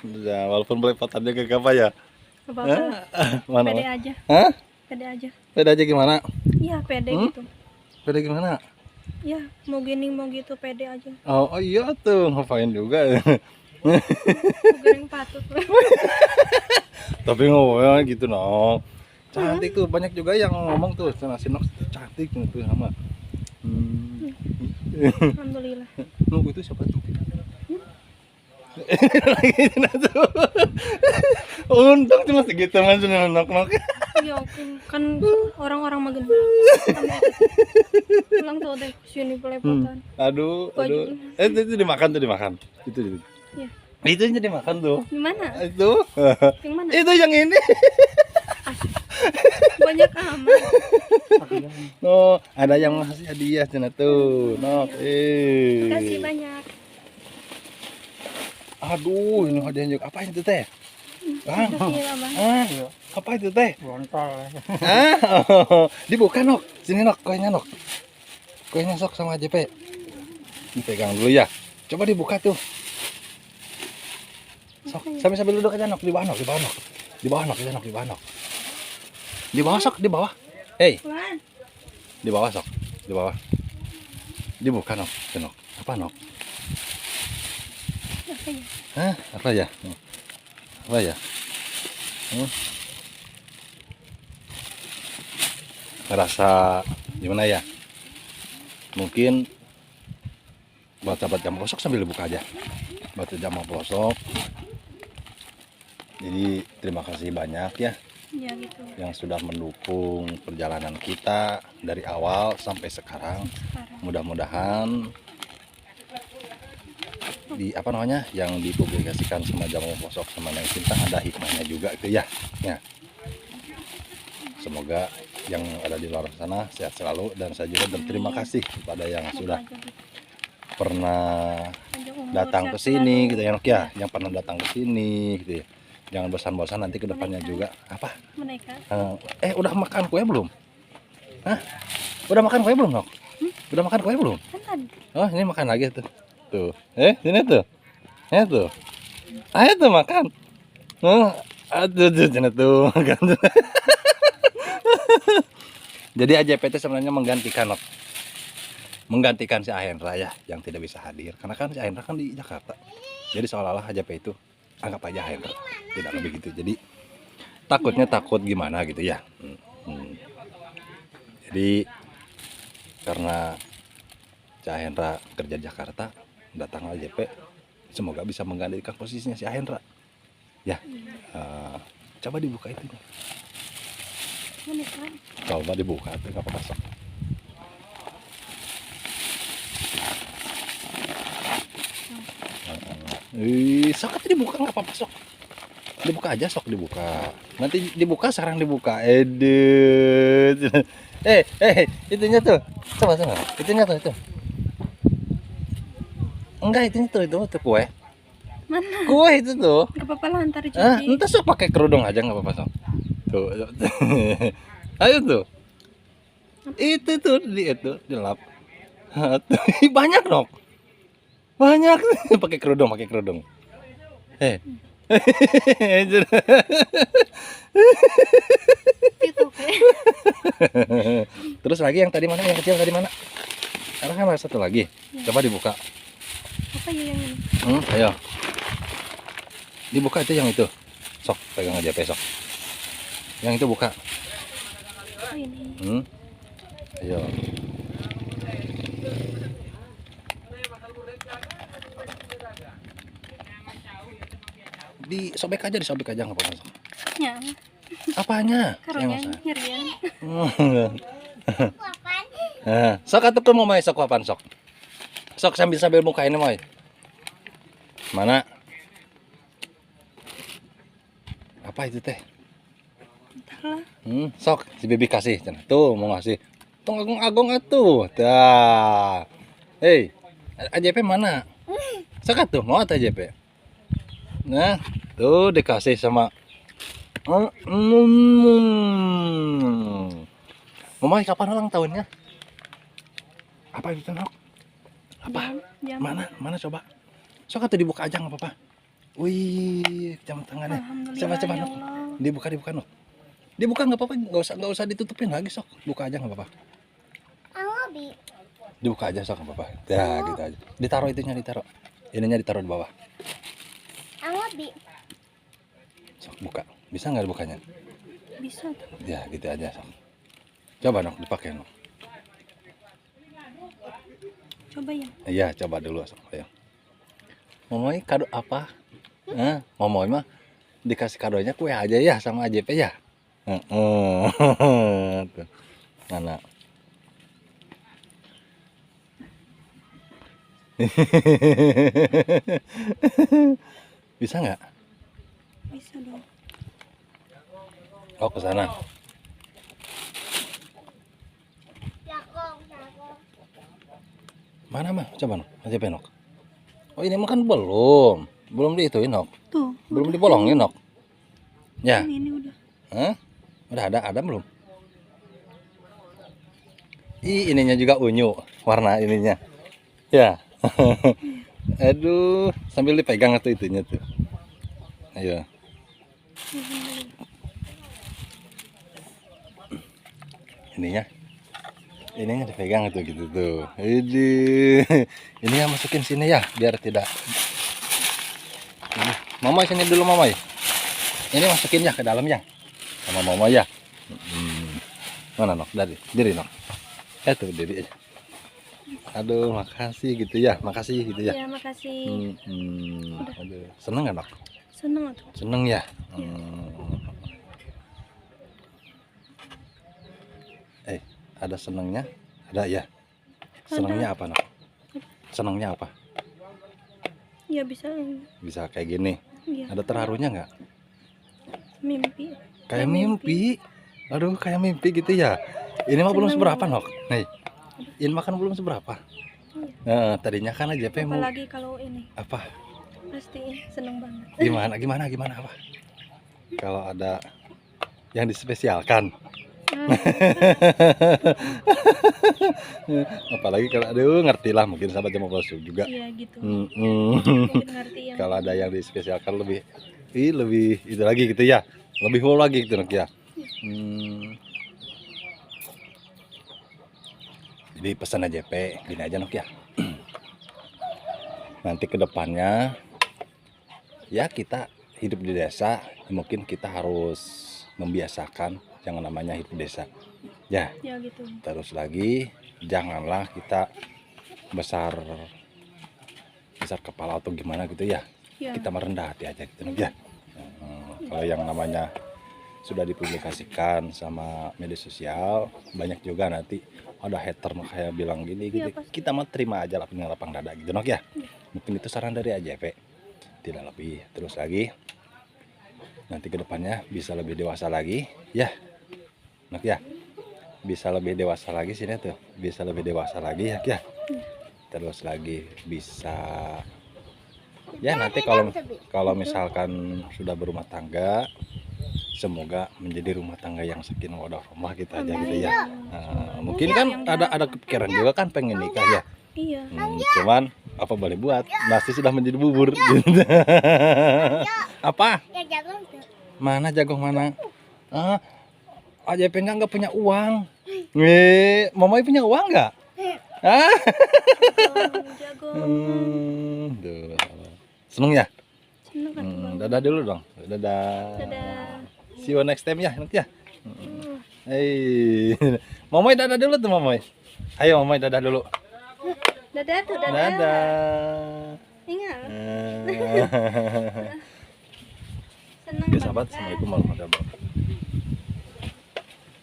Ya, walaupun belepotannya ke apa ya? Gak apa-apa. Mana? Pede aja. Hah? Pede aja. Pede aja gimana? Iya, pede gitu. Pede gimana? Ya, mau gini mau gitu pede aja. Oh, oh iya tuh, ngapain juga. Mau goreng patut. Tapi ngomongnya gitu no. Cantik tuh, banyak juga yang ngomong tuh, si Nok cantik tuh sama. Alhamdulillah. Nuk itu siapa tuh? Untung cuma segitu mas nok. Ya kan orang-orang magen. Pulang tuh deh sini pelepotan. Aduh. Baju. Itu dimakan. Itu. Ya. Itu yang dimakan tuh. Gimana? Itu. Yang mana? Itu yang ini. Banyak amat. No, ada yang ngasih hadiah cina tuh. Nok. Kasih banyak. Aduh, ini hadiah juga. Apa itu teh? Kasih abang. Apa itu teh? Bontol. Dibuka nok. Sini nok, kuenya nok. Kuenya sok sama JP. Dipegang dulu ya. Coba dibuka tuh. Sok, sambil duduk aja nok, di bawah nok. Di bawah sok, di bawah. Hei, Wan. di bawah sok, di bawah. Dibuka nok, nok. Apa nok? Apa ya? Hah? Apa ya? Apa ya? Ngerasa gimana ya? Mungkin baca jam pelosok sambil dibuka aja. Baca jam pelosok. Jadi terima kasih banyak ya Ya gitu. yang sudah mendukung perjalanan kita dari awal sampai sekarang. Mudah-mudahan di apa namanya yang dipublikasikan sama Jamu Pelosok sama Neng Cinta ada hikmahnya juga itu ya. Ya. Semoga yang ada di luar sana sehat selalu dan saya juga berterima kasih kepada yang sudah pernah datang ke sini gitu ya, Nok ya, yang pernah datang ke sini gitu ya. Jangan bosan-bosan nanti ke depannya juga. Apa? Menaikkan. Udah makan kue belum? Hah? Udah makan kue belum, Nok? Udah makan kue belum? Kan tadi. Oh, ini makan lagi tuh. Tuh. Sini tuh. Tuh. Ayo tuh makan. Aduh, sini tuh makan. Jadi AJPT sebenarnya menggantikan si Ahendra ya yang tidak bisa hadir karena kan si Ahendra kan di Jakarta. Jadi seolah-olah AJP itu anggap aja Ahendra, tidak lebih gitu. Jadi takut gimana gitu ya. Jadi karena si Ahendra kerja di Jakarta, datang AJP, semoga bisa menggantikan posisinya si Ahendra. Ya, coba dibuka itu. Coba dibuka tuh nggak apa-apa sok. Sok dibuka nggak apa-apa sok. Dibuka aja sok dibuka. Nanti dibuka sekarang dibuka. Itunya tuh. Coba. Itunya tuh itu. Enggak itu kue. Mana? Kue itu tuh. Gak apa-apa lah ntar dicuci. Entah sok pakai kerudung aja nggak apa-apa sok. Tuh. Ayo tuh. Itu tuh dilap. Banyak dong. Banyak pakai kerudung. Itu kayak. Terus lagi yang tadi mana? Yang kecil tadi mana? Sekarang kan ada satu lagi. Coba dibuka. Apa ya yang ini? Ayo. Dibuka itu yang itu. Sok, pegang aja besok. Yang itu buka. Oh ini. Ayo. Disobek aja nggak apa-apa. Ya. Apanya? Karunya nyerian. Sok atuh tuh mau main sok apaan sok? Sok sambil muka ini moy. Mana? Apa itu teh? Entahlah. Sok si Bibi kasih. Tuh mau ngasih. Tong agung atuh. Dah. Hei, AJP mana? Sok atuh mau atau AJP? Nah, tuh dikasih sama Mama kapan ulang tahunnya? Apa itu Nok? Apa? Jam. Mana coba? Sok atuh dibuka aja nggak apa-apa. Wih, jam tangannya. Alhamdulillah Coba ya Nok. Allah. Dibuka Nok. Dibuka nggak apa-apa, nggak usah ditutupin lagi sok. Buka aja nggak apa-apa. Awabi. Dibuka aja sok nggak apa-apa. Ya gitu aja. Ditaruh itunya ditaruh. Ininya ditaruh di bawah. Awabi. Sok buka. Bisa nggak bukanya? Bisa tuh. Ya gitu aja sok. Coba Nok dipakai Nok. Coba ya. Iya coba dulu sok. Ayo. Momoy kado apa? Momoy mah dikasih kadonya kue aja ya sama AJP ya. Tuh. Mana? Bisa nggak? Bisa dong. Oh ke sana. Jakong, jakong. Mana mah? Coba Nok. AJP Nok. Oh ini mah kan belum diituin Nok. Tuh. Belum dibolongin Nok. Ya. Ini udah. Hah? Udah ada belum? Ininya juga unyu warna ininya. Ya. Aduh, sambil dipegang tuh itunya tuh. Ayo. Ininya dipegang tuh gitu tuh. Ini yang masukin sini ya, biar tidak. Ini. Mama sini dulu Mama. Ini masukin ya ke dalam ya. Sama Mama ya. Mana Nok? Diri Nok. Tuh diri aja. Aduh, makasih gitu ya. Makasih gitu ya. Ya, makasih. Aduh, seneng nggak Nok? Seneng tuh. Seneng ya. Ada senengnya? Ada ya. Senengnya apa Nok? Senengnya apa? Ya bisa. Bisa kayak gini. Iya. Ada terharunya nggak? Mimpi. Kayak mimpi. Aduh, kayak mimpi gitu ya. Ini mah belum Seneng. seberapa Nok. Nih. Ini makan belum seberapa. Tadinya kan aja mau Apalagi kalau ini apa? pasti seneng banget. Gimana apa? Kalau ada yang dispesialkan. Apalagi kalau aduh ngerti lah mungkin sahabat jam palsu juga. Iya gitu. Mm-hmm. Ngerti yang Kalau ada yang dispesialkan lebih itu lagi gitu ya. Lebih wow lagi gitu Nok ya. Jadi pesan aja gini aja Nok ya. Nanti ke depannya ya kita hidup di desa, mungkin kita harus membiasakan yang namanya hidup desa. Ya, gitu. terus lagi janganlah kita besar kepala atau gimana gitu ya. Ya. Kita merendah hati aja gitu Nok ya. Kalau yang namanya sudah dipublikasikan sama media sosial, banyak juga nanti ada hater kayak bilang gini gitu. Pasti. Kita mah terima aja dengan lapang dada gitu Nok ya. Mungkin itu saran dari AJP, tidak lebih. Terus lagi nanti kedepannya bisa lebih dewasa lagi ya Nok ya, bisa lebih dewasa lagi sini tuh, bisa lebih dewasa lagi ya. Terus lagi bisa ya nanti kalau misalkan sudah berumah tangga, semoga menjadi rumah tangga yang sakinah warahmah kita aja gitu ya. Mungkin kan ada kepikiran juga kan pengen nikah ya. Iya. Cuman apa boleh buat, nasi sudah menjadi bubur. Apa? Ya jagung tuh. Mana jagung mana? AJP-nya nggak punya uang. Mama punya uang nggak? Jagung. Seneng ya? Seneng kan Bang? Dadah dulu dong. Dadah. Dadah. See you next time ya nanti ya. Hei, Momoy dadah dulu tuh Momoy. Ayo Momoy dadah dulu. Dadah tuh, dadah. Dadah. Ingat. Eh. Seneng Oke banget, sahabat, kan? assalamualaikum warahmatullahi wabarakatuh.